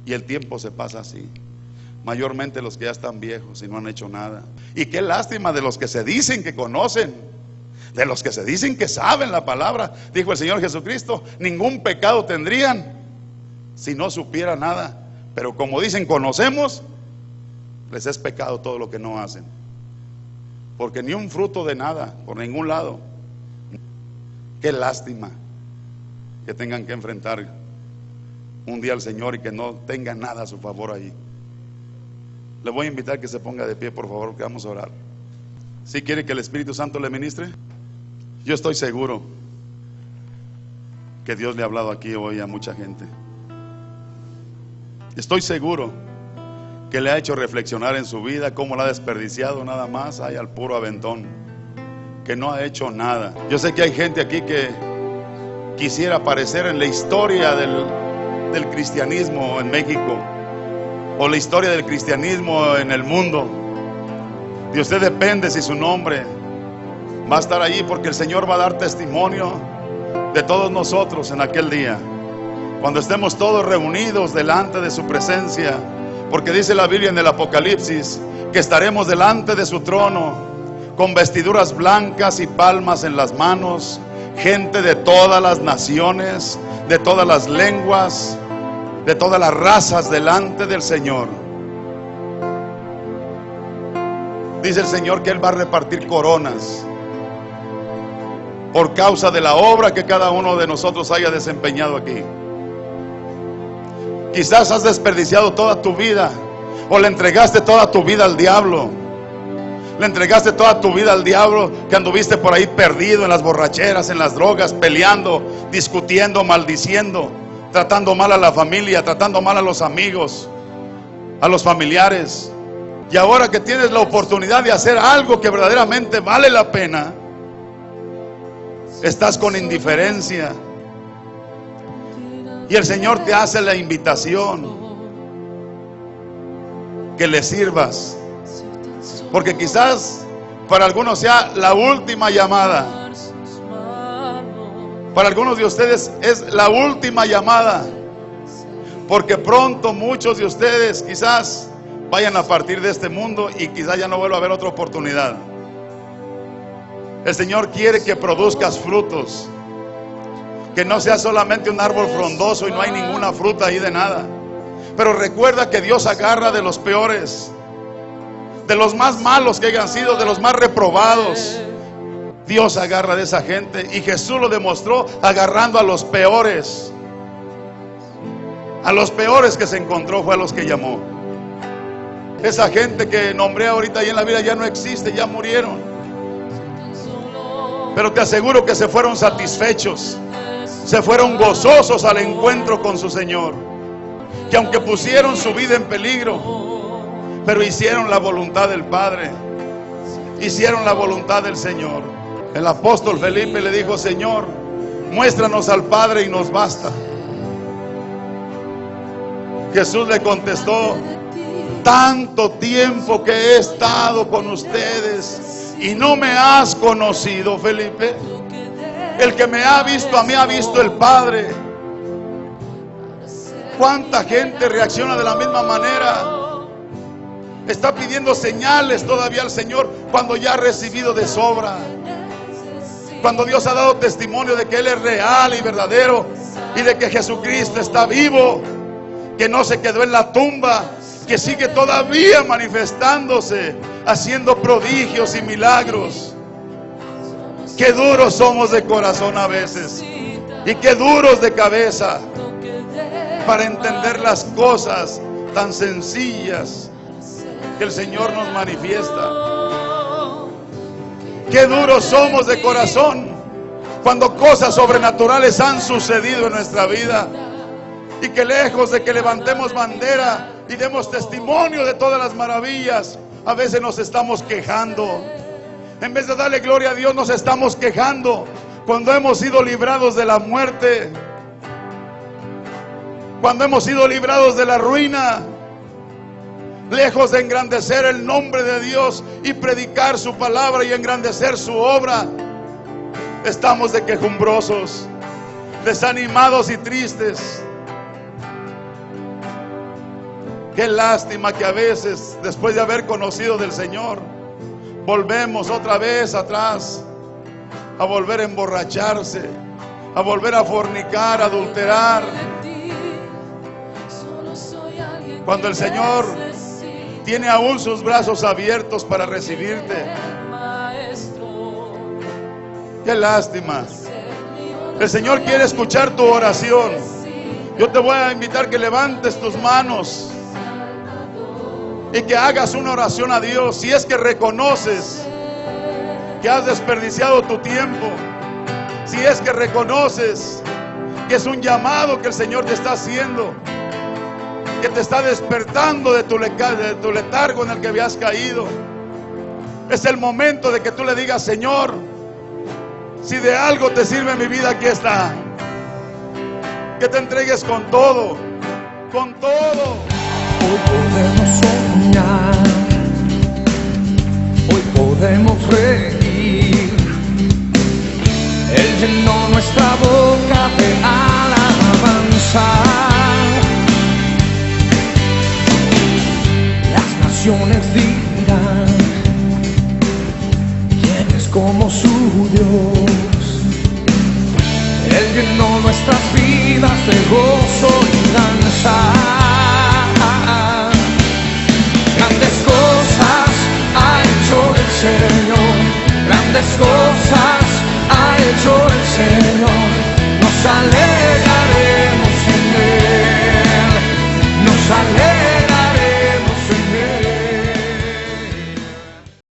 y el tiempo se pasa así, mayormente los que ya están viejos y no han hecho nada. Y qué lástima de los que se dicen que conocen, de los que se dicen que saben la palabra. Dijo el Señor Jesucristo, ningún pecado tendrían si no supiera nada, pero como dicen conocemos, les es pecado todo lo que no hacen, porque ni un fruto de nada por ningún lado. Qué lástima que tengan que enfrentar un día al Señor y que no tengan nada a su favor ahí. Le voy a invitar que se ponga de pie, por favor, que vamos a orar. ¿Sí quiere que el Espíritu Santo le ministre? Yo estoy seguro que Dios le ha hablado aquí hoy a mucha gente. Estoy seguro que le ha hecho reflexionar en su vida, cómo la ha desperdiciado nada más ahí al puro aventón, que no ha hecho nada. Yo sé que hay gente aquí que quisiera aparecer en la historia del cristianismo en México, o la historia del cristianismo en el mundo. De usted depende si su nombre va a estar allí, porque el Señor va a dar testimonio de todos nosotros en aquel día, cuando estemos todos reunidos delante de su presencia. Porque dice la Biblia en el Apocalipsis que estaremos delante de su trono con vestiduras blancas y palmas en las manos, gente de todas las naciones, de todas las lenguas, de todas las razas delante del Señor. Dice el Señor que Él va a repartir coronas por causa de la obra que cada uno de nosotros haya desempeñado aquí. Quizás has desperdiciado toda tu vida, o le entregaste toda tu vida al diablo. Le entregaste toda tu vida al diablo, que anduviste por ahí perdido en las borracheras, en las drogas, peleando, discutiendo, maldiciendo, tratando mal a la familia, tratando mal a los amigos, a los familiares. Y ahora que tienes la oportunidad de hacer algo que verdaderamente vale la pena, estás con indiferencia. Y el Señor te hace la invitación que le sirvas, porque quizás para algunos sea la última llamada. Para algunos de ustedes es la última llamada, porque pronto muchos de ustedes quizás vayan a partir de este mundo y quizás ya no vuelva a haber otra oportunidad. El Señor quiere que produzcas frutos, que no sea solamente un árbol frondoso y no hay ninguna fruta ahí de nada. Pero recuerda que Dios agarra de los peores, de los más malos que hayan sido, de los más reprobados. Dios agarra de esa gente, y Jesús lo demostró agarrando a los peores. A los peores que se encontró fue a los que llamó. Esa gente que nombré ahorita ahí en la vida ya no existe, ya murieron. Pero te aseguro que se fueron satisfechos, se fueron gozosos al encuentro con su Señor, que aunque pusieron su vida en peligro, pero hicieron la voluntad del Padre, hicieron la voluntad del Señor. El apóstol Felipe le dijo: Señor, muéstranos al Padre y nos basta. Jesús le contestó: tanto tiempo que he estado con ustedes y no me has conocido, Felipe. El que me ha visto a mí ha visto el Padre. ¿Cuánta gente reacciona de la misma manera? Está pidiendo señales todavía al Señor cuando ya ha recibido de sobra. Cuando Dios ha dado testimonio de que Él es real y verdadero, y de que Jesucristo está vivo, que no se quedó en la tumba, que sigue todavía manifestándose, haciendo prodigios y milagros. Qué duros somos de corazón a veces, y qué duros de cabeza para entender las cosas tan sencillas que el Señor nos manifiesta. Qué duros somos de corazón cuando cosas sobrenaturales han sucedido en nuestra vida, y que lejos de que levantemos bandera y demos testimonio de todas las maravillas, a veces nos estamos quejando. En vez de darle gloria a Dios, nos estamos quejando cuando hemos sido librados de la muerte, cuando hemos sido librados de la ruina. Lejos de engrandecer el nombre de Dios y predicar su palabra y engrandecer su obra, estamos de quejumbrosos, desanimados y tristes. Qué lástima que a veces, después de haber conocido del Señor, volvemos otra vez atrás, a volver a emborracharse, a volver a fornicar, a adulterar, cuando el Señor tiene aún sus brazos abiertos para recibirte. Qué lástima. El Señor quiere escuchar tu oración. Yo te voy a invitar que levantes tus manos y que hagas una oración a Dios. Si es que reconoces que has desperdiciado tu tiempo, si es que reconoces que es un llamado que el Señor te está haciendo, que te está despertando de tu letargo en el que habías caído, es el momento de que tú le digas: Señor, si de algo te sirve mi vida, aquí está. Que te entregues con todo, con todo. Hoy podemos soñar, hoy podemos reír. Él llenó nuestra boca de alabanza. Las naciones dirán: ¿quién es como su Dios? Él llenó nuestras vidas de gozo y danza. Grandes cosas ha hecho el Señor, grandes cosas ha hecho el Señor.